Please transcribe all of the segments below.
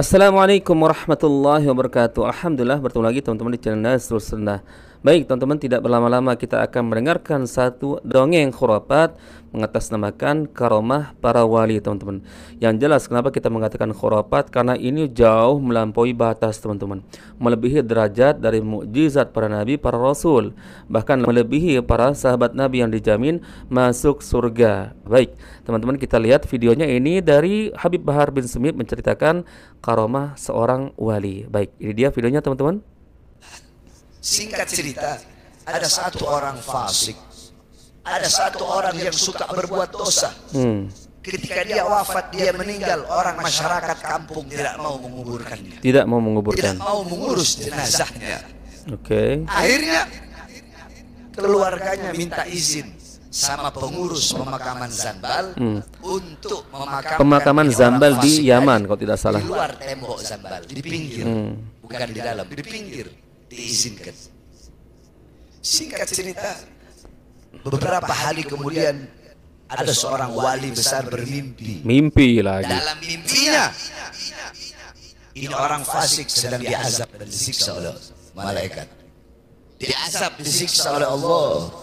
Assalamualaikum warahmatullahi wabarakatuh. Alhamdulillah bertemu lagi teman-teman di channel Nasrul Sunnah. Baik teman-teman, tidak berlama-lama kita akan mendengarkan satu dongeng khurafat mengatasnamakan karomah para wali teman-teman. Yang jelas kenapa kita mengatakan khurafat, karena ini jauh melampaui batas teman-teman, melebihi derajat dari mukjizat para nabi, para rasul, bahkan melebihi para sahabat nabi yang dijamin masuk surga. Baik teman-teman, kita lihat videonya ini dari Habib Bahar bin Smith menceritakan karomah seorang wali. Baik, ini dia videonya teman-teman. Singkat cerita, ada satu orang fasik, ada satu orang yang suka berbuat dosa. Ketika dia wafat, dia meninggal, orang masyarakat kampung tidak mau menguburkannya, tidak mau menguburkan, tidak mau mengurus jenazahnya. Oke. Akhirnya keluarganya minta izin sama pengurus pemakaman Zanbal untuk pemakaman Zanbal di Yaman kalau tidak salah. Di luar tembok Zanbal, di pinggir, bukan di dalam, di pinggir. Diizinkan. Singkat cerita, beberapa hari kemudian ada seorang wali besar bermimpi. Mimpi lagi. Dalam mimpinya, ini orang fasik sedang diazab dan disiksa oleh malaikat. Diazab, disiksa oleh Allah.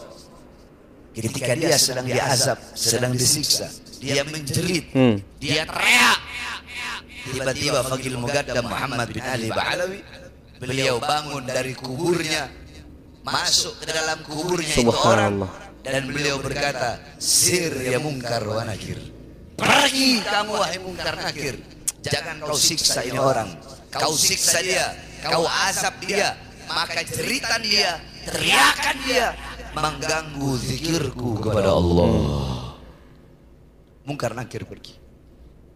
Ketika dia sedang diazab, sedang disiksa, dia menjerit, dia teriak. Tiba-tiba Faqih Muqaddam Muhammad bin Ali Ba'alawi, beliau bangun dari kuburnya, masuk ke dalam kuburnya itu orang, dan beliau berkata, "Sir ya Munkar wa Nakir, pergi kamu wahai Munkar Nakir, jangan kau siksa ini orang, kau siksa dia, kau azab dia, maka jeritan dia, teriakan dia mengganggu zikirku kepada Allah." Munkar Nakir pergi.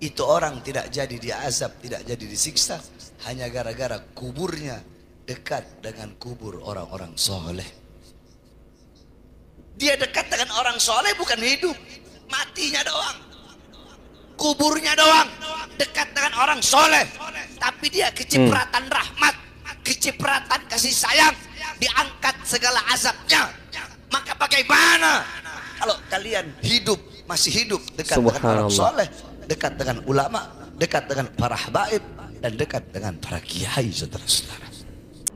Itu orang tidak jadi diazab, tidak jadi disiksa, hanya gara-gara kuburnya dekat dengan kubur orang-orang soleh. Dia dekat dengan orang soleh bukan hidup, matinya doang. Kuburnya doang dekat dengan orang soleh, tapi dia kecipratan rahmat, kecipratan kasih sayang, diangkat segala azabnya. Maka bagaimana kalau kalian hidup, masih hidup dekat dengan orang soleh, dekat dengan ulama, dekat dengan para habaib, dan dekat dengan para kiai, saudara-saudara.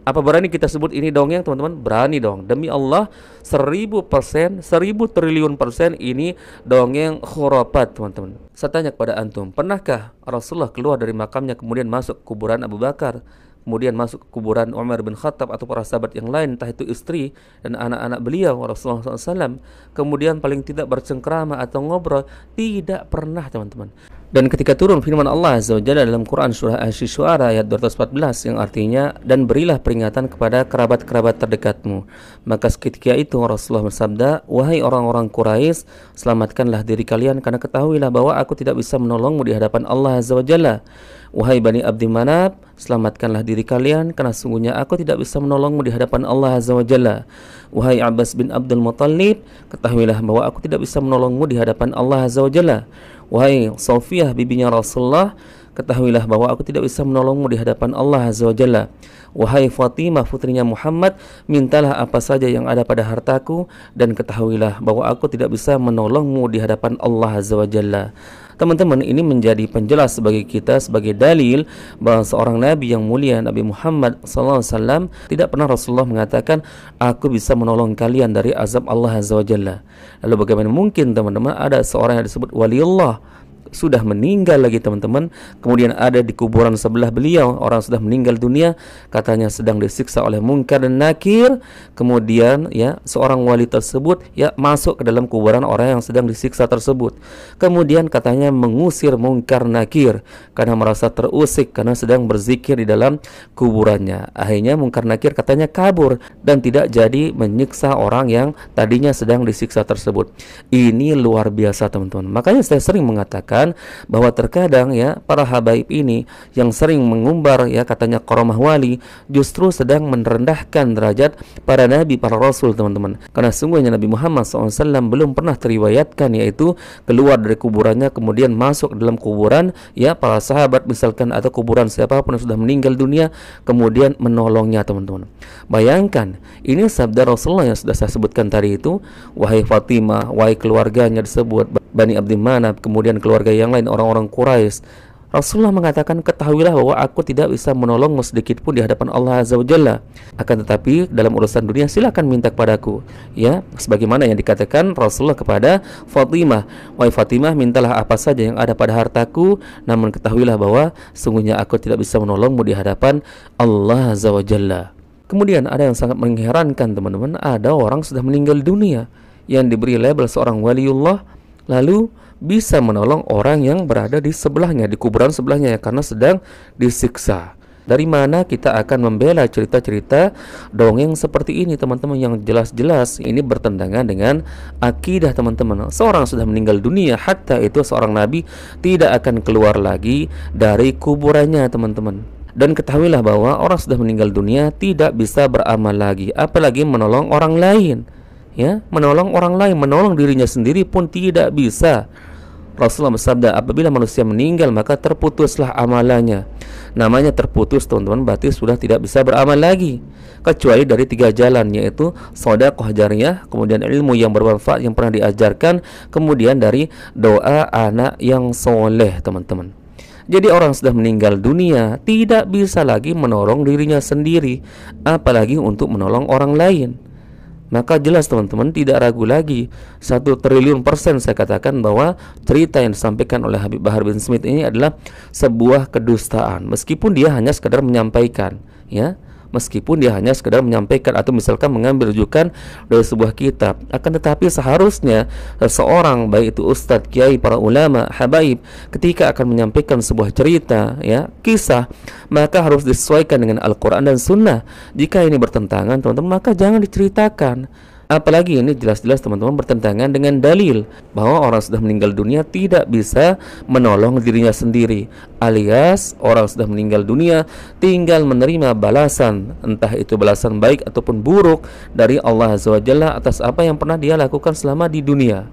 Apa berani kita sebut ini dongeng teman-teman? Berani dong, demi Allah 1000%, 1000 triliun persen ini dongeng khurafat teman-teman. Saya tanya kepada antum, pernahkah Rasulullah keluar dari makamnya kemudian masuk kuburan Abu Bakar, kemudian masuk ke kuburan Umar bin Khattab atau para sahabat yang lain, entah itu istri dan anak-anak beliau Rasulullah SAW, kemudian paling tidak bercengkrama atau ngobrol? Tidak pernah teman-teman. Dan ketika turun firman Allah Azza wa Jalla dalam Quran surah Asy-Syu'ara ayat 214 yang artinya, dan berilah peringatan kepada kerabat-kerabat terdekatmu, maka seketika itu Rasulullah bersabda, wahai orang-orang Quraisy, selamatkanlah diri kalian, karena ketahuilah bahwa aku tidak bisa menolongmu di hadapan Allah Azza wa Jalla. Wahai Bani Abdi Manaf, selamatkanlah diri kalian, karena sungguhnya aku tidak bisa menolongmu di hadapan Allah Azza wa Jalla. Wahai Abbas bin Abdul Muttalib, ketahuilah bahwa aku tidak bisa menolongmu di hadapan Allah Azza wa Jalla. Wahai Sofiyah bibinya Rasulullah, ketahuilah bahwa aku tidak bisa menolongmu di hadapan Allah Azza wa Jalla. Wahai Fatimah putrinya Muhammad, mintalah apa saja yang ada pada hartaku, dan ketahuilah bahwa aku tidak bisa menolongmu di hadapan Allah Azza wa Jalla. Teman-teman, ini menjadi penjelas bagi kita sebagai dalil bahwa seorang Nabi yang mulia, Nabi Muhammad SAW, tidak pernah Rasulullah mengatakan, aku bisa menolong kalian dari azab Allah Azza wa Jalla. Lalu bagaimana mungkin teman-teman ada seorang yang disebut waliullah, sudah meninggal lagi teman-teman, kemudian ada di kuburan sebelah beliau orang sudah meninggal dunia, katanya sedang disiksa oleh Munkar dan Nakir, kemudian ya seorang wali tersebut ya masuk ke dalam kuburan orang yang sedang disiksa tersebut, kemudian katanya mengusir Munkar Nakir karena merasa terusik karena sedang berzikir di dalam kuburannya. Akhirnya Munkar Nakir katanya kabur dan tidak jadi menyiksa orang yang tadinya sedang disiksa tersebut. Ini luar biasa teman-teman. Makanya saya sering mengatakan bahwa terkadang ya para habaib ini yang sering mengumbar ya katanya karomah wali, justru sedang merendahkan derajat para nabi, para rasul teman-teman. Karena sungguhnya Nabi Muhammad SAW belum pernah teriwayatkan yaitu keluar dari kuburannya kemudian masuk ke dalam kuburan ya para sahabat misalkan atau kuburan siapapun yang sudah meninggal dunia kemudian menolongnya teman-teman. Bayangkan, ini sabda Rasulullah yang sudah saya sebutkan tadi itu, wahai Fatimah, wahai keluarganya disebut Bani Abdi Manaf, kemudian keluarga yang lain orang-orang Quraisy, Rasulullah mengatakan, ketahuilah bahwa aku tidak bisa menolongmu sedikit pun di hadapan Allah Azza wa Jalla. Akan tetapi dalam urusan dunia silakan minta kepadaku. Ya, sebagaimana yang dikatakan Rasulullah kepada Fatimah, wahai Fatimah, mintalah apa saja yang ada pada hartaku, namun ketahuilah bahwa sungguhnya aku tidak bisa menolongmu di hadapan Allah Azza wa Jalla. Kemudian ada yang sangat mengherankan teman-teman, ada orang sudah meninggal dunia yang diberi label seorang waliullah, lalu bisa menolong orang yang berada di sebelahnya, di kuburan sebelahnya ya, karena sedang disiksa. Dari mana kita akan membela cerita-cerita dongeng seperti ini teman-teman, yang jelas-jelas ini bertentangan dengan akidah teman-teman. Seorang sudah meninggal dunia, hatta itu seorang nabi tidak akan keluar lagi dari kuburannya teman-teman. Dan ketahuilah bahwa orang sudah meninggal dunia tidak bisa beramal lagi, apalagi menolong orang lain. Ya, menolong orang lain, menolong dirinya sendiri pun tidak bisa. Rasulullah bersabda, apabila manusia meninggal maka terputuslah amalannya. Namanya terputus teman-teman, berarti sudah tidak bisa beramal lagi, kecuali dari 3 jalan, yaitu sedekah jariyah, kemudian ilmu yang bermanfaat yang pernah diajarkan, kemudian dari doa anak yang soleh teman-teman. Jadi orang sudah meninggal dunia tidak bisa lagi menolong dirinya sendiri, apalagi untuk menolong orang lain. Maka jelas teman-teman, tidak ragu lagi, 1 triliun % saya katakan bahwa cerita yang disampaikan oleh Habib Bahar bin Smith ini adalah sebuah kedustaan, meskipun dia hanya sekedar menyampaikan, ya, meskipun dia hanya sekedar menyampaikan atau misalkan mengambil rujukan dari sebuah kitab. Akan tetapi seharusnya seseorang, baik itu ustadz, kiai, para ulama, habaib, ketika akan menyampaikan sebuah cerita, ya, kisah, maka harus disesuaikan dengan Al-Quran dan Sunnah. Jika ini bertentangan teman-teman, maka jangan diceritakan. Apalagi ini jelas-jelas teman-teman bertentangan dengan dalil bahwa orang sudah meninggal dunia tidak bisa menolong dirinya sendiri, alias orang sudah meninggal dunia tinggal menerima balasan, entah itu balasan baik ataupun buruk dari Allah Azza wa Jalla atas apa yang pernah dia lakukan selama di dunia.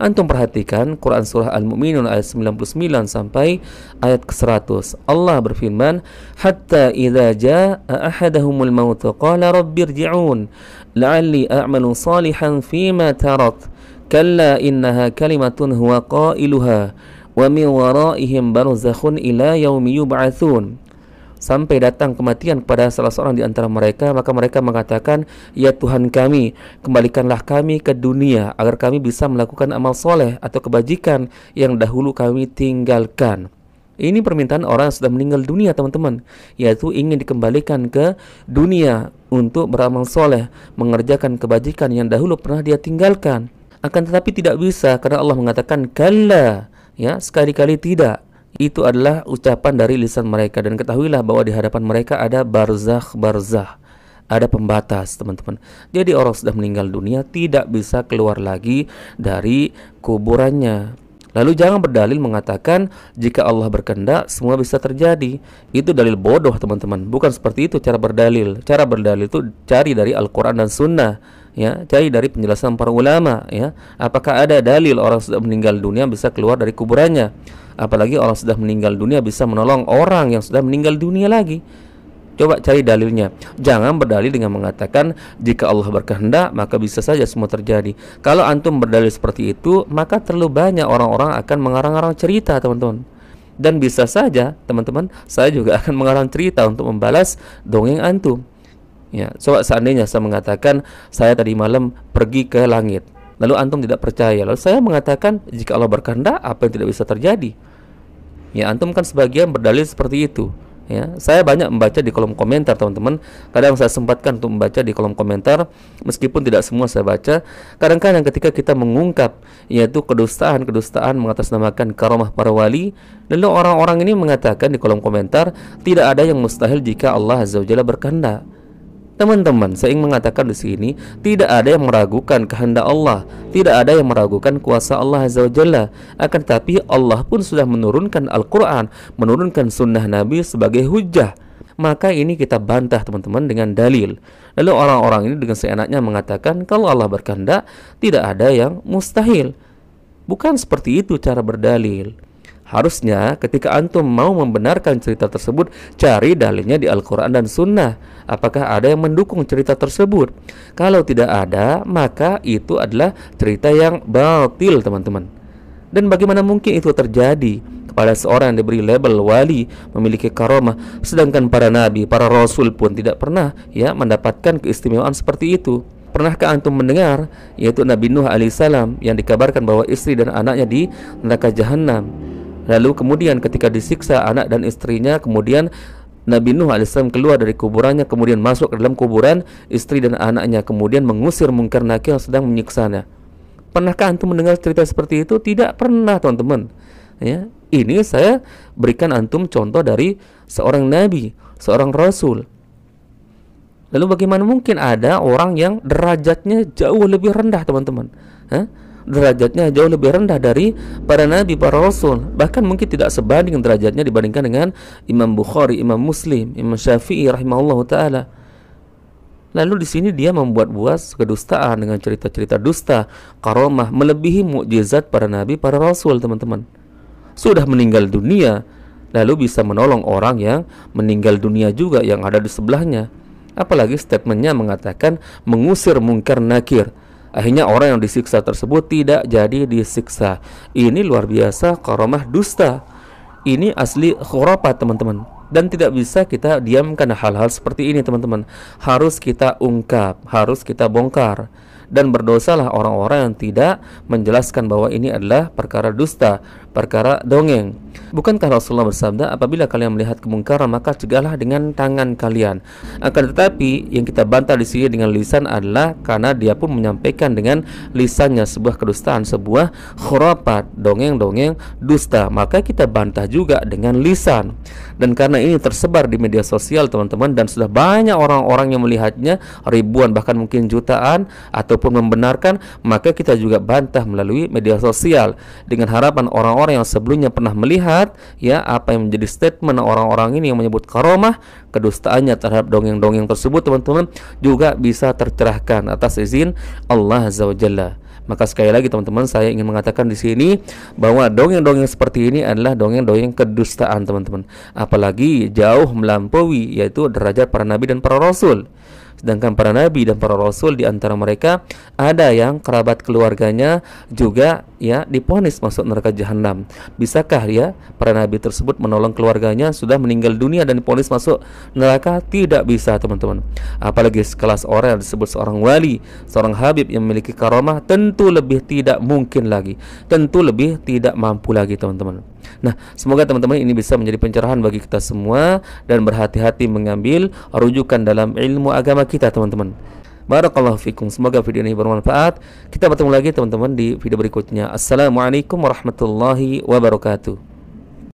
Antum perhatikan Quran surah Al-Mu'minun ayat 99 sampai ayat ke-100. Allah berfirman, hatta idza jaa ahadahumul maut qala rabbirji'un la'alli a'malu salihan fima tarak kalla innaha kalimatun huwa qailuha wa min waraihim barzakhun ila yaumi yub'atsun. Sampai datang kematian kepada salah seorang di antara mereka, maka mereka mengatakan, ya Tuhan kami, kembalikanlah kami ke dunia agar kami bisa melakukan amal soleh atau kebajikan yang dahulu kami tinggalkan. Ini permintaan orang yang sudah meninggal dunia teman-teman, yaitu ingin dikembalikan ke dunia untuk beramal soleh, mengerjakan kebajikan yang dahulu pernah dia tinggalkan. Akan tetapi tidak bisa, karena Allah mengatakan kalla, ya, sekali-kali tidak. Itu adalah ucapan dari lisan mereka. Dan ketahuilah bahwa di hadapan mereka ada barzakh, ada pembatas teman-teman. Jadi orang sudah meninggal dunia tidak bisa keluar lagi dari kuburannya. Lalu jangan berdalil mengatakan jika Allah berkehendak semua bisa terjadi. Itu dalil bodoh teman-teman. Bukan seperti itu cara berdalil. Cara berdalil itu cari dari Al-Quran dan Sunnah, ya, cari dari penjelasan para ulama, ya. Apakah ada dalil orang sudah meninggal dunia bisa keluar dari kuburannya? Apalagi orang sudah meninggal dunia bisa menolong orang yang sudah meninggal dunia lagi. Coba cari dalilnya. Jangan berdalil dengan mengatakan jika Allah berkehendak maka bisa saja semua terjadi. Kalau antum berdalil seperti itu, maka terlalu banyak orang-orang akan mengarang-arang cerita teman-teman. Dan bisa saja teman-teman, saya juga akan mengarang cerita untuk membalas dongeng antum. Ya, coba seandainya saya mengatakan saya tadi malam pergi ke langit, lalu antum tidak percaya, lalu saya mengatakan jika Allah berkehendak apa yang tidak bisa terjadi? Ya, antum kan sebagian berdalil seperti itu. Ya, saya banyak membaca di kolom komentar teman-teman. Kadang saya sempatkan untuk membaca di kolom komentar, meskipun tidak semua saya baca. Kadang-kadang ketika kita mengungkap yaitu kedustaan mengatasnamakan karamah para wali, lalu orang-orang ini mengatakan di kolom komentar tidak ada yang mustahil jika Allah Azza wa Jalla berkehendak. Teman-teman, saya ingin mengatakan di sini tidak ada yang meragukan kehendak Allah, tidak ada yang meragukan kuasa Allah Azza wa Jalla. Akan tapi Allah pun sudah menurunkan Al-Quran, menurunkan sunnah Nabi sebagai hujjah. Maka ini kita bantah teman-teman dengan dalil. Lalu orang-orang ini dengan seenaknya mengatakan kalau Allah berkehendak tidak ada yang mustahil. Bukan seperti itu cara berdalil. Harusnya ketika antum mau membenarkan cerita tersebut, cari dalilnya di Al-Quran dan Sunnah. Apakah ada yang mendukung cerita tersebut? Kalau tidak ada, maka itu adalah cerita yang batil teman-teman. Dan bagaimana mungkin itu terjadi kepada seorang yang diberi label wali memiliki karamah, sedangkan para nabi, para rasul pun tidak pernah mendapatkan keistimewaan seperti itu. Pernahkah antum mendengar yaitu Nabi Nuh alaihissalam yang dikabarkan bahwa istri dan anaknya di neraka jahanam, lalu kemudian ketika disiksa anak dan istrinya, kemudian Nabi Nuh alaihissalam keluar dari kuburannya, kemudian masuk ke dalam kuburan istri dan anaknya, kemudian mengusir Munkar Nakir yang sedang menyiksanya. Pernahkah antum mendengar cerita seperti itu? Tidak pernah, teman-teman. Ya, ini saya berikan antum contoh dari seorang nabi, seorang rasul. Lalu bagaimana mungkin ada orang yang derajatnya jauh lebih rendah, teman-teman? Derajatnya jauh lebih rendah dari para nabi, para rasul, bahkan mungkin tidak sebanding derajatnya dibandingkan dengan Imam Bukhari, Imam Muslim, Imam Syafi'i rahimahullahu taala. Lalu di sini dia membuat-buat kedustaan dengan cerita-cerita dusta, karamah melebihi mukjizat para nabi, para rasul, teman-teman. Sudah meninggal dunia, lalu bisa menolong orang yang meninggal dunia juga yang ada di sebelahnya. Apalagi statementnya mengatakan mengusir Munkar Nakir. Akhirnya orang yang disiksa tersebut tidak jadi disiksa. Ini luar biasa karamah dusta. Ini asli khurafat, teman-teman. Dan tidak bisa kita diamkan hal-hal seperti ini, teman-teman. Harus kita ungkap, harus kita bongkar. Dan berdosalah orang-orang yang tidak menjelaskan bahwa ini adalah perkara dusta, perkara dongeng. Bukankah Rasulullah bersabda, apabila kalian melihat kemungkaran maka cegahlah dengan tangan kalian. Akan tetapi yang kita bantah di sini dengan lisan adalah karena dia pun menyampaikan dengan lisannya sebuah kedustaan, sebuah khurafat, dongeng-dongeng dusta, maka kita bantah juga dengan lisan. Dan karena ini tersebar di media sosial, teman-teman, dan sudah banyak orang-orang yang melihatnya, ribuan bahkan mungkin jutaan, ataupun membenarkan, maka kita juga bantah melalui media sosial dengan harapan orang-orang yang sebelumnya pernah melihat apa yang menjadi statement orang-orang ini yang menyebut karamah, kedustaannya terhadap dongeng-dongeng tersebut, teman-teman, juga bisa tercerahkan atas izin Allah Azza wa Jalla. Maka sekali lagi, teman-teman, saya ingin mengatakan di sini bahwa dongeng-dongeng seperti ini adalah dongeng-dongeng kedustaan, teman-teman. Apalagi jauh melampaui yaitu derajat para nabi dan para rasul. Sedangkan para nabi dan para rasul, di antara mereka ada yang kerabat keluarganya juga diponis masuk neraka jahanam. Bisakah para nabi tersebut menolong keluarganya sudah meninggal dunia dan diponis masuk neraka? Tidak bisa, teman-teman. Apalagi sekelas orang yang disebut seorang wali, seorang habib yang memiliki karamah, tentu lebih tidak mungkin lagi, tentu lebih tidak mampu lagi, teman-teman. Nah, semoga teman-teman ini bisa menjadi pencerahan bagi kita semua dan berhati-hati mengambil rujukan dalam ilmu agama kita, teman-teman. Barakallahu fikum. Semoga video ini bermanfaat. Kita bertemu lagi, teman-teman, di video berikutnya. Assalamualaikum warahmatullahi wabarakatuh.